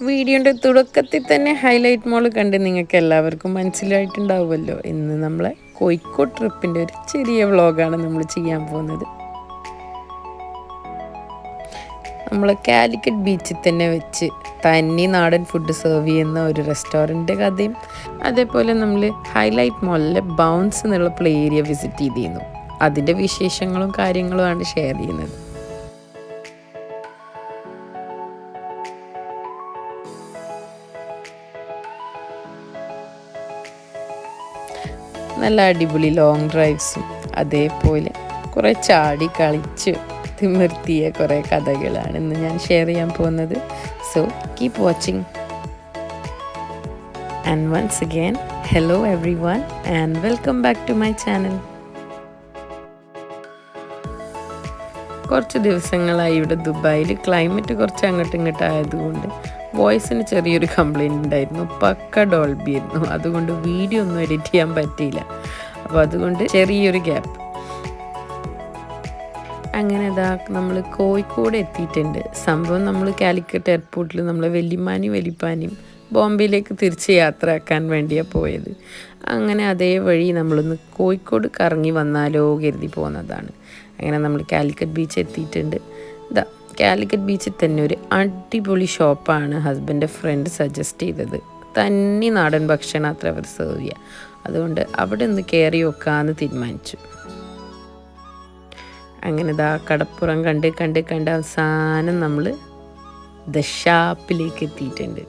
വീഡിയോൻ്റെ തുടക്കത്തിൽ തന്നെ ഹൈലൈറ്റ് മോൾ കണ്ട് നിങ്ങൾക്ക് എല്ലാവർക്കും മനസ്സിലായിട്ടുണ്ടാവുമല്ലോ. ഇന്ന് നമ്മളെ കോഴിക്കോട് ട്രിപ്പിൻ്റെ ഒരു ചെറിയ വ്ളോഗാണ് നമ്മൾ ചെയ്യാൻ പോകുന്നത്. നമ്മൾ കാലിക്കറ്റ് ബീച്ചിൽ തന്നെ വെച്ച് തനി നാടൻ ഫുഡ് സെർവ് ചെയ്യുന്ന ഒരു റെസ്റ്റോറൻറ്റ് കഥയും, അതേപോലെ നമ്മൾ ഹൈലൈറ്റ് മോളിലെ ബൗൺസ് എന്നുള്ള പ്ലേ ഏരിയ വിസിറ്റ് ചെയ്തിരുന്നു. അതിൻ്റെ വിശേഷങ്ങളും കാര്യങ്ങളുമാണ് ഷെയർ ചെയ്യുന്നത്. നല്ല അടിപൊളി ലോങ് ഡ്രൈവ്സും അതേപോലെ കുറേ ചാടി കളിച്ച് തിമിർത്തിയ കുറേ കഥകളാണ് ഇന്ന് ഞാൻ ഷെയർ ചെയ്യാൻ പോകുന്നത്. So keep watching. And once again hello everyone and welcome back to my channel. കുറച്ച് ദിവസങ്ങളായി ഇവിടെ ദുബായിൽ ക്ലൈമറ്റ് കുറച്ച് അങ്ങോട്ടും ഇങ്ങോട്ടും ആയതുകൊണ്ട് വോയിസിന് ചെറിയൊരു കംപ്ലയിൻ്റ് ഉണ്ടായിരുന്നു. പക്ക ഡോൾബി ആയിരുന്നു, അതുകൊണ്ട് വീഡിയോ ഒന്നും എഡിറ്റ് ചെയ്യാൻ പറ്റിയില്ല. അപ്പോൾ അതുകൊണ്ട് ചെറിയൊരു ഗ്യാപ്പ്. അങ്ങനെ നമ്മൾ കോഴിക്കോട് എത്തിയിട്ടുണ്ട്. സംഭവം നമ്മൾ കാലിക്കറ്റ് എയർപോർട്ടിൽ നമ്മൾ വലിപ്പാനിയും ബോംബെയിലേക്ക് തിരിച്ച് യാത്രയാക്കാൻ വേണ്ടിയാണ് പോയത്. അങ്ങനെ അതേ വഴി നമ്മളൊന്ന് കോഴിക്കോട് കറങ്ങി വന്നാലോ കരുതി പോകുന്നതാണ്. അങ്ങനെ നമ്മൾ കാലിക്കറ്റ് ബീച്ച് എത്തിയിട്ടുണ്ട്. കാലിക്കറ്റ് ബീച്ചിൽ തന്നെ ഒരു അടിപൊളി ഷോപ്പാണ് ഹസ്ബൻഡിൻ്റെ ഫ്രണ്ട് സജസ്റ്റ് ചെയ്തത്. തനി നാടൻ ഭക്ഷണം അത്ര അവർ സെർവ് ചെയ്യുക. അതുകൊണ്ട് അവിടെ ഒന്ന് കയറി വെക്കാമെന്ന് തീരുമാനിച്ചു. അങ്ങനെ കടപ്പുറം കണ്ട് അവസാനം നമ്മൾ ദ ഷാപ്പിലേക്ക് എത്തിയിട്ടുണ്ട്.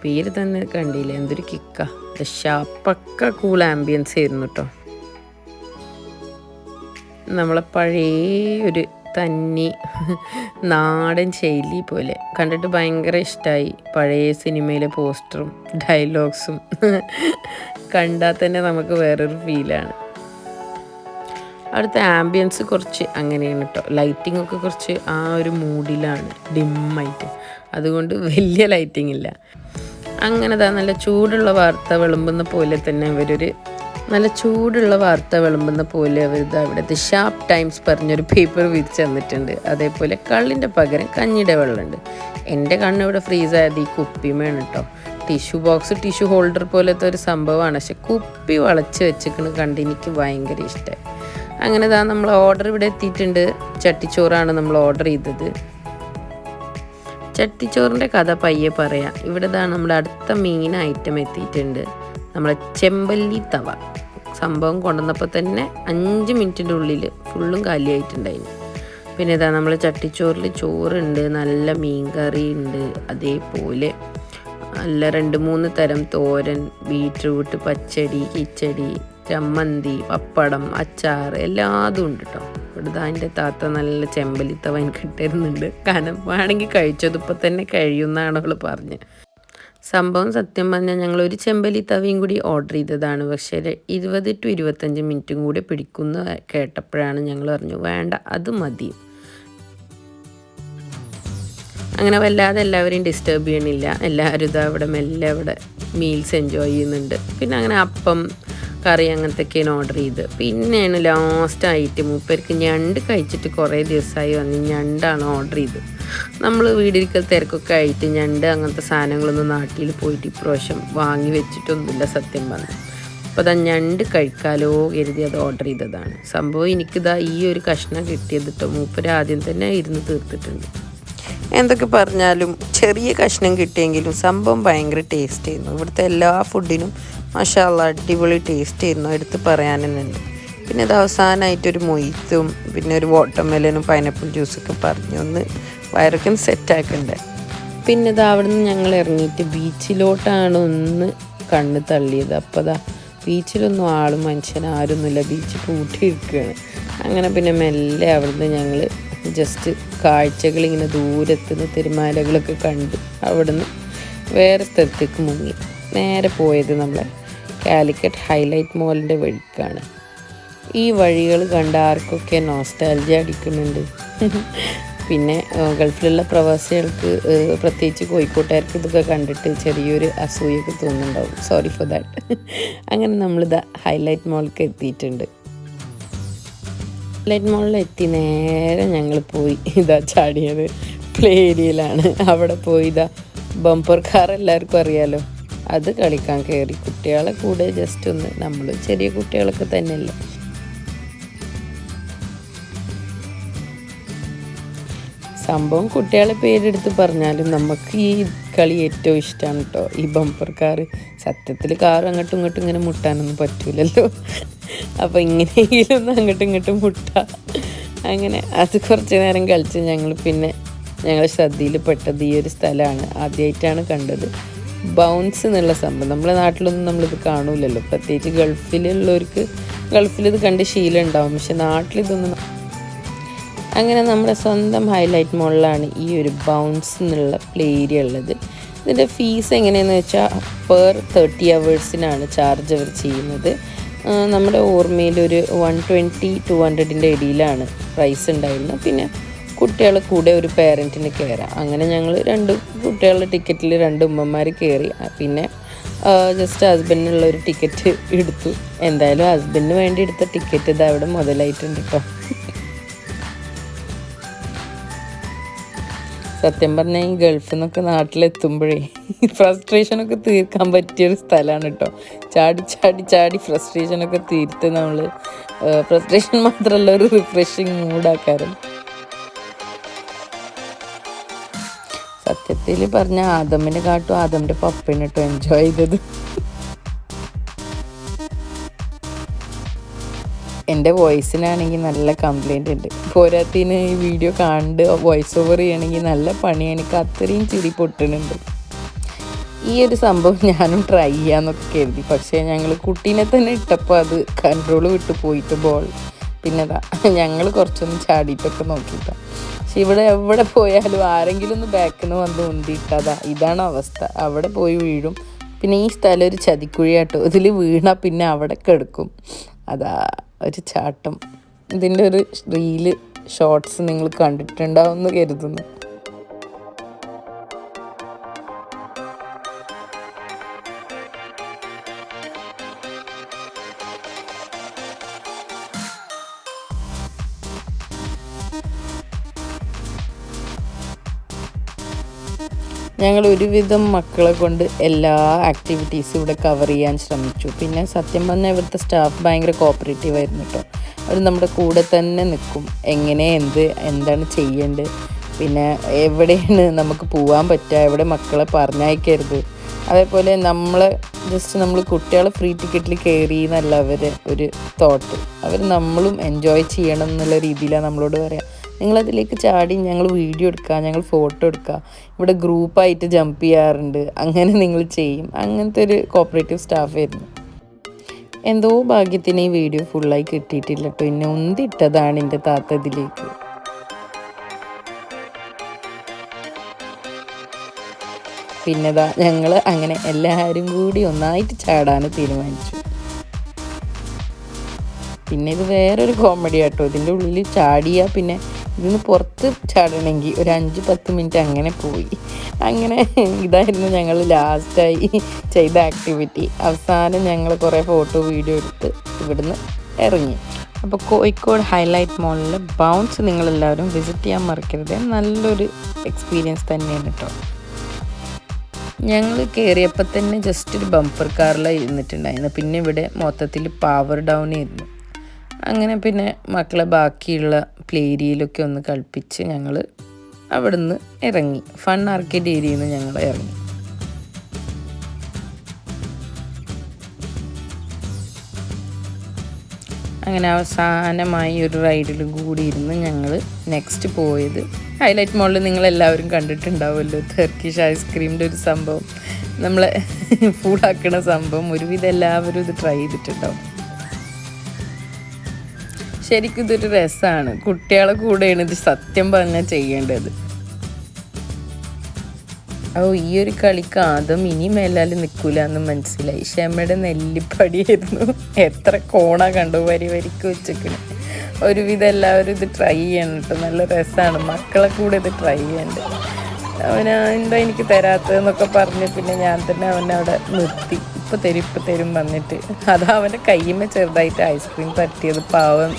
പേര് തന്നെ കണ്ടില്ല, എന്തൊരു കിക്ക. The shop pucca cool ambience ആയിരുന്നു കേട്ടോ. നമ്മളെ പഴയ ഒരു തന്നി നാടൻ ശൈലി പോലെ കണ്ടിട്ട് ഭയങ്കര ഇഷ്ടമായി. പഴയ സിനിമയിലെ പോസ്റ്ററും ഡയലോഗ്സും കണ്ടാൽ തന്നെ നമുക്ക് വേറൊരു ഫീലാണ്. അവിടുത്തെ ആംബിയൻസ് കുറച്ച് അങ്ങനെയാണ് കേട്ടോ. ലൈറ്റിംഗ് ഒക്കെ കുറച്ച് ആ ഒരു മൂഡിലാണ്, ഡിമ്മായിട്ട്. അതുകൊണ്ട് വലിയ ലൈറ്റിംഗ് ഇല്ല. അങ്ങനെ നല്ല ചൂടുള്ള വാർത്ത വിളമ്പുന്ന പോലെ തന്നെ അവിടുത്തെ ഷാപ്പ് ടൈംസ് പറഞ്ഞൊരു പേപ്പർ വിരിച്ച് തന്നിട്ടുണ്ട്. അതേപോലെ കള്ളിൻ്റെ പകരം കഞ്ഞിയുടെ വെള്ളമുണ്ട്. എൻ്റെ കണ്ണിവിടെ ഫ്രീസായത് ഈ കുപ്പിമേണ് കേട്ടോ. ടിഷ്യൂ ഹോൾഡർ പോലത്തെ ഒരു സംഭവമാണ്, പക്ഷെ കുപ്പി വളച്ച് വെച്ചിരിക്കുന്നത് കണ്ട് എനിക്ക് ഭയങ്കര ഇഷ്ടമായി. അങ്ങനെ നമ്മൾ ഓർഡർ ഇവിടെ എത്തിയിട്ടുണ്ട്. ചട്ടിച്ചോറാണ് നമ്മൾ ഓർഡർ ചെയ്തത്. ചട്ടിച്ചോറിൻ്റെ കഥ പയ്യെ പറയാം. ഇവിടെ നമ്മുടെ അടുത്ത മെയിൻ ഐറ്റം എത്തിയിട്ടുണ്ട്. നമ്മളെ ചെമ്പല്ലി തവ. സംഭവം കൊണ്ടുവന്നപ്പോൾ തന്നെ 5 മിനിറ്റിൻ്റെ ഉള്ളിൽ ഫുള്ളും കാലിയായിട്ടുണ്ടായിരുന്നു. പിന്നെ നമ്മൾ ചട്ടിച്ചോറിൽ ചോറുണ്ട്, നല്ല മീൻ കറി ഉണ്ട്, അതേപോലെ നല്ല 2-3 തരം തോരൻ, ബീറ്റ്റൂട്ട്, പച്ചടി, കിച്ചടി, ചമ്മന്തി, പപ്പടം, അച്ചാർ എല്ലാതും ഉണ്ട് കേട്ടോ. ഇവിടെ അതിൻ്റെ താത്ത നല്ല ചെമ്പല്ലിത്തവ എനിക്ക് ഇട്ടിരുന്നുണ്ട്. കാരണം വേണമെങ്കിൽ കഴിച്ചത് ഇപ്പം തന്നെ കഴിയുമെന്നാണ് അവൾ പറഞ്ഞത്. സംഭവം സത്യം പറഞ്ഞാൽ ഞങ്ങൾ ഒരു ചെമ്പല്ലി തവയും കൂടി ഓർഡർ ചെയ്തതാണ്. പക്ഷേ 20 to 25 മിനിറ്റും കൂടി പിടിക്കുന്ന കേട്ടപ്പോഴാണ് ഞങ്ങൾ പറഞ്ഞു വേണ്ട, അത് മതി. അങ്ങനെ വല്ലാതെ എല്ലാവരെയും ഡിസ്റ്റർബ് ചെയ്യണില്ല. എല്ലാവരും അവിടെ മെല്ലെ അവിടെ മീൽസ് എൻജോയ് ചെയ്യുന്നുണ്ട്. പിന്നെ അങ്ങനെ അപ്പം, കറി അങ്ങനത്തെയൊക്കെയാണ് ഓർഡർ ചെയ്ത്. പിന്നെയാണ് ലാസ്റ്റായിട്ട് മൂപ്പർക്ക് ഞണ്ട് കഴിച്ചിട്ട് കുറേ ദിവസമായി വന്ന് ഞണ്ടാണ് ഓർഡർ ചെയ്തത്. നമ്മൾ വീടിരിക്കൽ തിരക്കൊക്കെ ആയിട്ട് ഞണ്ട് അങ്ങനത്തെ സാധനങ്ങളൊന്നും നാട്ടിൽ പോയിട്ട് ഇപ്രാവശ്യം വാങ്ങി വെച്ചിട്ടൊന്നുമില്ല സത്യം പറഞ്ഞു. അപ്പോൾ ഞണ്ട് കഴിക്കാലോ കരുതി അത് ഓർഡർ ചെയ്തതാണ്. സംഭവം എനിക്കിതാ ഈ ഒരു കഷ്ണം കിട്ടിയത് കേട്ടോ. മൂപ്പര് ആദ്യം തന്നെ ഇരുന്ന് തീർത്തിട്ടുണ്ട്. എന്തൊക്കെ പറഞ്ഞാലും ചെറിയ കഷ്ണം കിട്ടിയെങ്കിലും സംഭവം ഭയങ്കര ടേസ്റ്റ് ആയിരുന്നു. ഇവിടുത്തെ എല്ലാ ഫുഡിനും മാഷാ അല്ലാഹ് അടിപൊളി ടേസ്റ്റ് ആയിരുന്നു, എടുത്ത് പറയാനെന്നുണ്ട്. പിന്നെ അത് അവസാനമായിട്ടൊരു മൊയ്ത്തും പിന്നെ ഒരു വാട്ടർമെലനും പൈനാപ്പിൾ ജ്യൂസൊക്കെ പറഞ്ഞ് ഒന്ന് വയറൊക്കെ സെറ്റാക്കണ്ടേ. പിന്നെ അവിടെ നിന്ന് ഞങ്ങൾ ഇറങ്ങിയിട്ട് ബീച്ചിലോട്ടാണ് ഒന്ന് കണ്ണ് തള്ളിയത്. അപ്പോൾ ബീച്ചിലൊന്നും ആളും മനുഷ്യനാരൊന്നുമില്ല, ബീച്ച് പൂട്ടിയിരിക്കുകയാണ്. അങ്ങനെ പിന്നെ മെല്ലെ അവിടുന്ന് ഞങ്ങൾ ജസ്റ്റ് കാഴ്ചകളിങ്ങനെ ദൂരത്തുനിന്ന് തിരുമാലകളൊക്കെ കണ്ട് അവിടുന്ന് വേറെ സ്ഥലത്തേക്ക് മുങ്ങി. നേരെ പോയത് നമ്മളെ കാലിക്കറ്റ് ഹൈലൈറ്റ് മോളിൻ്റെ വഴിക്കാണ്. ഈ വഴികൾ കണ്ട ആർക്കൊക്കെ നോസ്റ്റാൾജിയ അടിക്കുന്നുണ്ട്. പിന്നെ ഗൾഫിലുള്ള പ്രവാസികൾക്ക്, പ്രത്യേകിച്ച് കോഴിക്കോട്ടുകാർക്ക് ഇതൊക്കെ കണ്ടിട്ട് ചെറിയൊരു അസൂയൊക്കെ തോന്നുന്നുണ്ടാവും. Sorry for that. അങ്ങനെ നമ്മളിതാ ഹൈലൈറ്റ് മോളിലേക്ക് എത്തിയിട്ടുണ്ട്. ഹൈലൈറ്റ് മോളിലെത്തി നേരെ ഞങ്ങൾ പോയി ചാടിയത് പ്ലേ ഏരിയയിലാണ്. അവിടെ പോയി ബമ്പർ കാർ എല്ലാവർക്കും അറിയാലോ, അത് കളിക്കാൻ കയറി. കുട്ടികളെ കൂടെ ജസ്റ്റ് ഒന്ന്, നമ്മൾ ചെറിയ കുട്ടികളൊക്കെ തന്നെയല്ലേ. സംഭവം കുട്ടികളെ പേരെടുത്ത് പറഞ്ഞാലും നമുക്ക് ഈ കളി ഏറ്റവും ഇഷ്ടമാണ് കേട്ടോ, ഈ ബമ്പർ കാർ. സത്യത്തിൽ കാർ അങ്ങോട്ടും ഇങ്ങോട്ടും ഇങ്ങനെ മുട്ടാനൊന്നും പറ്റൂലല്ലോ, അപ്പോൾ ഇങ്ങനെയെങ്കിലും ഒന്ന് അങ്ങോട്ടും ഇങ്ങോട്ടും മുട്ടാം. അങ്ങനെ അത് കുറച്ച് നേരം കളിച്ച് ഞങ്ങൾ ശ്രദ്ധയിൽ പെട്ടത് ഈ ഒരു സ്ഥലമാണ്. ആദ്യമായിട്ടാണ് കണ്ടത് ബൗൺസ് എന്നുള്ള സംഭവം. നമ്മുടെ നാട്ടിലൊന്നും നമ്മളിത് കാണൂലല്ലോ, പ്രത്യേകിച്ച് ഗൾഫിലുള്ളവർക്ക് ഗൾഫിലിത് കണ്ട് ശീലം ഉണ്ടാവും, പക്ഷെ നാട്ടിലിതൊന്നും. അങ്ങനെ നമ്മുടെ സ്വന്തം ഹൈലൈറ്റ് മോളിലാണ് ഈ ഒരു ബൗൺസ് എന്നുള്ള പ്ലേ ഏരിയ ഉള്ളത്. ഇതിൻ്റെ ഫീസ് എങ്ങനെയാണെന്ന് വെച്ചാൽ പെർ 30 hours ചാർജ് അവർ ചെയ്യുന്നത്. നമ്മുടെ ഓർമ്മയിലൊരു 120-200 ഇടയിലാണ് പ്രൈസ് ഉണ്ടായിരുന്നത്. പിന്നെ കുട്ടികൾ കൂടെ ഒരു പേരൻറ്റിന് കയറാം. അങ്ങനെ ഞങ്ങൾ 2 കുട്ടികളുടെ ടിക്കറ്റിൽ 2 ഉമ്മമാർ കയറി. പിന്നെ ജസ്റ്റ് ഹസ്ബൻഡിനുള്ള ഒരു ടിക്കറ്റ് എടുത്തു. എന്തായാലും ഹസ്ബൻഡിന് വേണ്ടി എടുത്ത ടിക്കറ്റ് ഇത് അവിടെ മുതലായിട്ടുണ്ട് കേട്ടോ. സത്യം പറഞ്ഞാൽ ഈ ഗൾഫിൽ നിന്നൊക്കെ നാട്ടിലെത്തുമ്പോഴേ ഫ്രസ്ട്രേഷനൊക്കെ തീർക്കാൻ പറ്റിയൊരു സ്ഥലമാണ് കേട്ടോ. ചാടി ഫ്രസ്ട്രേഷനൊക്കെ തീർത്ത് നമ്മൾ ഫ്രസ്ട്രേഷൻ മാത്രമല്ല, ഒരു റിഫ്രഷിങ് മൂഡാക്കാറും. സത്യത്തിൽ പറഞ്ഞാൽ ആദമിനെ കാട്ടും ആദമിൻ്റെ പപ്പേനെ കേട്ടോ എൻജോയ് ചെയ്തത്. എൻ്റെ വോയിസിനാണെങ്കിൽ നല്ല കംപ്ലൈൻറ്റ് ഉണ്ട്. പോരാത്തിന് ഈ വീഡിയോ കണ്ട് വോയിസ് ഓവർ ചെയ്യണമെങ്കിൽ നല്ല പണി. എനിക്ക് അത്രയും ചിരി പൊട്ടുന്നുണ്ട്. ഈ ഒരു സംഭവം ഞാനും ട്രൈ ചെയ്യാമെന്നൊക്കെ കരുതി, പക്ഷേ ഞങ്ങൾ കുട്ടീനെ തന്നെ ഇട്ടപ്പോൾ അത് കൺട്രോൾ വിട്ട് പോയിട്ട് ബോൾ. പിന്നെ ഞങ്ങൾ കുറച്ചൊന്ന് ചാടിയിട്ടൊക്കെ നോക്കിയിട്ടാണ്. പക്ഷെ ഇവിടെ എവിടെ പോയാലും ആരെങ്കിലും ഒന്ന് ബാക്കിൽ നിന്ന് വന്ന് ഉന്തിയിട്ടതാ. ഇതാണ് അവസ്ഥ, അവിടെ പോയി വീഴും. പിന്നെ ഈ സ്ഥലം ഒരു ചതിക്കുഴിയാട്ടോ, ഇതിൽ വീണാൽ പിന്നെ അവിടെ കിടക്കും. അതാ ഒരു ചാട്ടം. ഇതിൻ്റെ ഒരു റീല് ഷോർട്സ് നിങ്ങൾ കണ്ടിട്ടുണ്ടാവും എന്ന് കരുതുന്നു. ഞങ്ങൾ ഒരുവിധം മക്കളെ കൊണ്ട് എല്ലാ ആക്ടിവിറ്റീസും ഇവിടെ കവർ ചെയ്യാൻ ശ്രമിച്ചു. പിന്നെ സത്യം പറഞ്ഞാൽ ഇവിടുത്തെ സ്റ്റാഫ് ഭയങ്കര കോപ്പറേറ്റീവ് ആയിരുന്നു കേട്ടോ. അവർ നമ്മുടെ കൂടെ തന്നെ നിൽക്കും, എന്താണ് ചെയ്യേണ്ടത്, പിന്നെ എവിടെയാണ് നമുക്ക് പോകാൻ പറ്റുക, എവിടെ മക്കളെ പറഞ്ഞയക്കരുത്. അതേപോലെ നമ്മൾ കുട്ടികളെ ഫ്രീ ടിക്കറ്റിൽ കയറി എന്നല്ല അവരെ ഒരു തോട്ട്. നമ്മളും എൻജോയ് ചെയ്യണം എന്നുള്ള രീതിയിലാണ് നമ്മളോട് പറയാം. നിങ്ങളതിലേക്ക് ചാടി, ഞങ്ങൾ വീഡിയോ എടുക്കുക, ഞങ്ങൾ ഫോട്ടോ എടുക്കുക, ഇവിടെ ഗ്രൂപ്പായിട്ട് ജമ്പ് ചെയ്യാറുണ്ട്, അങ്ങനെ നിങ്ങൾ ചെയ്യും. അങ്ങനത്തെ ഒരു കോപ്പറേറ്റീവ് സ്റ്റാഫായിരുന്നു. എന്തോ ഭാഗ്യത്തിന് ഈ വീഡിയോ ഫുള്ളായി കിട്ടിയിട്ടില്ല കേട്ടോ. എന്നെ ഉന്തിട്ടതാണ് എൻ്റെ താത്ത ഇതിലേക്ക്. പിന്നെതാ ഞങ്ങൾ അങ്ങനെ എല്ലാവരും കൂടി ഒന്നായിട്ട് ചാടാൻ തീരുമാനിച്ചു. പിന്നെ ഇത് വേറൊരു കോമഡി ആട്ടോ. ഇതിൻ്റെ ഉള്ളിൽ ചാടിയാൽ പിന്നെ ഇതിന് പുറത്ത് ചാടണമെങ്കിൽ ഒരു 5-10 മിനിറ്റ് അങ്ങനെ പോയി. അങ്ങനെ ഇതായിരുന്നു ഞങ്ങൾ ലാസ്റ്റായി ചെയ്ത ആക്ടിവിറ്റി. അവസാനം ഞങ്ങൾ കുറേ ഫോട്ടോ വീഡിയോ എടുത്ത് ഇവിടുന്ന് ഇറങ്ങി. അപ്പോൾ കോഴിക്കോട് ഹൈലൈറ്റ് മോളിൽ ബൗൺസ് നിങ്ങളെല്ലാവരും വിസിറ്റ് ചെയ്യാൻ മറക്കരുത്. നല്ലൊരു എക്സ്പീരിയൻസ് തന്നെയാണ് കേട്ടോ. ഞങ്ങൾ കയറിയപ്പോൾ തന്നെ ജസ്റ്റ് ഒരു ബമ്പർ കാറിലാണ് ഇരുന്നിട്ടുണ്ടായിരുന്നു. പിന്നെ ഇവിടെ മൊത്തത്തിൽ പവർ ഡൗൺ ആയിരുന്നു. അങ്ങനെ പിന്നെ മക്കളെ ബാക്കിയുള്ള പ്ലേ ഏരിയയിലൊക്കെ ഒന്ന് കളിപ്പിച്ച് ഞങ്ങൾ അവിടെ നിന്ന് ഇറങ്ങി. ഫൺ ആർക്കേഡ് ഏരിയയിൽ നിന്ന് ഞങ്ങൾ ഇറങ്ങി. അങ്ങനെ അവസാനമായി ഒരു റൈഡിലും കൂടി ഇരുന്ന് ഞങ്ങൾ നെക്സ്റ്റ് പോയത് ഹൈലൈറ്റ് മോളിൽ നിങ്ങളെല്ലാവരും കണ്ടിട്ടുണ്ടാവുമല്ലോ, ടർക്കിഷ് ഐസ്ക്രീമിൻ്റെ ഒരു സംഭവം, നമ്മളെ ഫുള്ളാക്കണ സംഭവം. ഒരുവിധം എല്ലാവരും ഇത് ട്രൈ ചെയ്തിട്ടുണ്ടാവും. ശരിക്കും ഇതൊരു രസമാണ്. കുട്ടികളെ കൂടെയാണ് ഇത് സത്യം പറഞ്ഞാൽ ചെയ്യേണ്ടത്. ഈ ഒരു കളിക്ക് ആദ്യം ഇനി മേലാൽ നിൽക്കൂല എന്ന് മനസ്സിലായി. ക്ഷമയുടെ നെല്ലിപ്പടിയായിരുന്നു. എത്ര കോണ കണ്ടു, വരിക്ക് വെച്ചേക്കണ്. ഒരുവിധം എല്ലാവരും ഇത് ട്രൈ ചെയ്യണം കേട്ടോ. നല്ല രസമാണ്. മക്കളെ കൂടെ ഇത് ട്രൈ ചെയ്യേണ്ടത്. എന്താ എനിക്ക് തരാത്തതെന്നൊക്കെ പറഞ്ഞ് പിന്നെ ഞാൻ തന്നെ അവനവിടെ നിർത്തി. ഇപ്പം തരും വന്നിട്ട്. അതാ അവൻ്റെ കയ്യുമ്മ ചെറുതായിട്ട് ഐസ്ക്രീം തട്ടിയത്. പാവം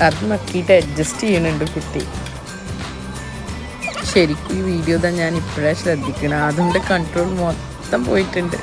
അത് നക്കിയിട്ട് അഡ്ജസ്റ്റ് ചെയ്യണുണ്ട് കുട്ടി. ശരിക്കും ഈ വീഡിയോ തന്നെ ഞാൻ ഇപ്പോഴാണ് ശ്രദ്ധിക്കണം, അതുകൊണ്ട് കൺട്രോൾ മൊത്തം പോയിട്ടുണ്ട്.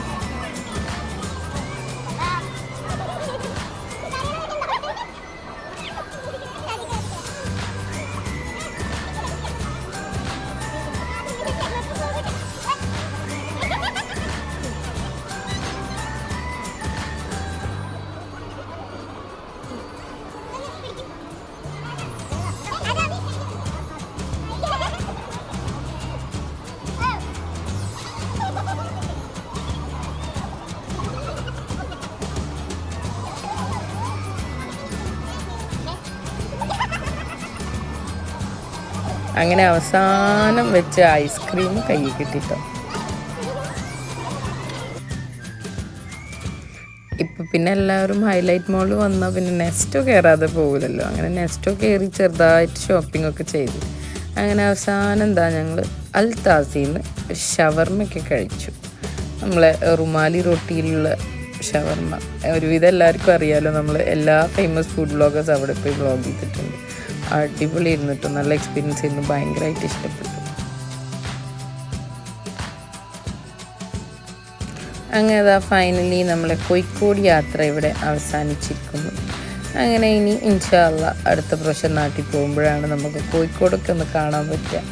അങ്ങനെ അവസാനം വെച്ച ഐസ്ക്രീം കയ്യിൽ കിട്ടിട്ടോ. ഇപ്പം പിന്നെ എല്ലാവരും ഹൈലൈറ്റ് മോളിൽ വന്നാൽ പിന്നെ നെസ്റ്റോ കയറാതെ പോകില്ലല്ലോ. അങ്ങനെ നെസ്റ്റോ കയറി ചെറുതായിട്ട് ഷോപ്പിംഗ് ഒക്കെ ചെയ്തു. അങ്ങനെ അവസാനം എന്താ ഞങ്ങൾ അൽത്താസിന്ന് ഒരു ഷവർമ്മയൊക്കെ കഴിച്ചു. നമ്മളെ റുമാലി റൊട്ടിയിലുള്ള ഷവർമ്മ ഒരുവിധം എല്ലാവർക്കും അറിയാമല്ലോ. നമ്മൾ എല്ലാ ഫേമസ് ഫുഡ് വ്ളോഗേഴ്സ് അവിടെ പോയി വ്ളോഗ് ചെയ്തിട്ടുണ്ട്. അടിപൊളി ഇരുന്നിട്ടോ, നല്ല എക്സ്പീരിയൻസ് ആയിരുന്നു, ഭയങ്കരമായിട്ട് ഇഷ്ടപ്പെട്ടു. അങ്ങനെ അതാ ഫൈനലി നമ്മളെ കോഴിക്കോട് യാത്ര ഇവിടെ അവസാനിച്ചിരിക്കുന്നു. അങ്ങനെ ഇനി ഇൻഷാ അള്ളാ അടുത്ത പ്രാവശ്യം നാട്ടിൽ പോകുമ്പോഴാണ് നമുക്ക് കോഴിക്കോടൊക്കെ ഒന്ന് കാണാൻ പറ്റുക.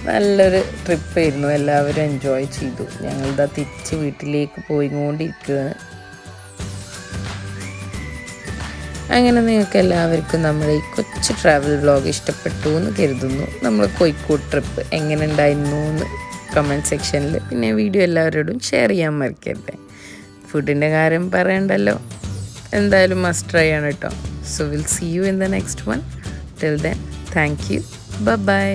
നല്ലൊരു ട്രിപ്പായിരുന്നു, എല്ലാവരും എൻജോയ് ചെയ്തു. ഞങ്ങളിതാ തിരിച്ച് വീട്ടിലേക്ക് പോയിക്കൊണ്ടിരിക്കുകയാണ്. അങ്ങനെ നിങ്ങൾക്ക് എല്ലാവർക്കും നമ്മുടെ ഈ കൊച്ചു ട്രാവൽ വ്ളോഗ് ഇഷ്ടപ്പെട്ടു എന്ന് കരുതുന്നു. നമ്മൾ കോഴിക്കോട് ട്രിപ്പ് എങ്ങനെ ഉണ്ടായിരുന്നു എന്ന് കമൻറ്റ് സെക്ഷനിൽ, പിന്നെ വീഡിയോ എല്ലാവരോടും ഷെയർ ചെയ്യാൻ മറക്കരുത്. ഫുഡിൻ്റെ കാര്യം പറയണ്ടല്ലോ, എന്തായാലും മസ്റ്റ് ട്രൈ ആണ് കേട്ടോ. So will see you in the next one. Till then thank you, by.